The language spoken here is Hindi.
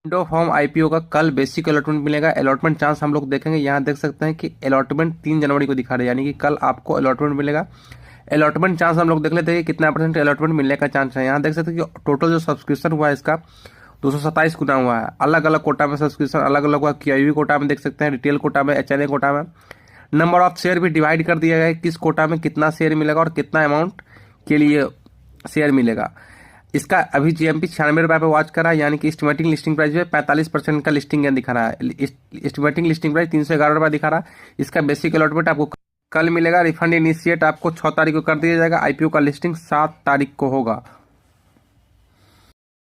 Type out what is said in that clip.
विंडो फॉर्म आईपीओ का कल बेसिक अलॉटमेंट मिलेगा। अलॉटमेंट चांस हम लोग देखेंगे। यहाँ देख सकते हैं कि अलॉटमेंट 3 जनवरी को दिखा रहा है, यानी कि कल आपको अलॉटमेंट मिलेगा। अलॉटमेंट चांस हम लोग देख लेते हैं कि कितना परसेंट अलॉटमेंट मिलने का चांस है। यहाँ देख सकते हैं कि टोटल जो सब्सक्रिप्शन हुआ है इसका 227 गुना हुआ है। अलग अलग कोटा में सब्सक्रिप्शन अलग अलग हुआ। क्यूआईबी कोटा में देख सकते हैं, रिटेल कोटा में, एचएनए कोटा में। नंबर ऑफ शेयर भी डिवाइड कर दिया गया है, किस कोटा में कितना शेयर मिलेगा और कितना अमाउंट के लिए शेयर मिलेगा। इसका अभी जीएमपी 96 रुपये पे वॉच करा है, यानी कि एस्टिमेटिंग लिस्टिंग प्राइस पे 45% का लिस्टिंग दिखा रहा है। एस्टिमेटिंग लिस्टिंग प्राइस 311 रुपये दिखा रहा है। इसका बेसिक अलॉटमेंट आपको कल मिलेगा। रिफंड इनिशिएट आपको 6 तारीख को कर दिया जाएगा। आईपीओ का लिस्टिंग 7 तारीख को होगा।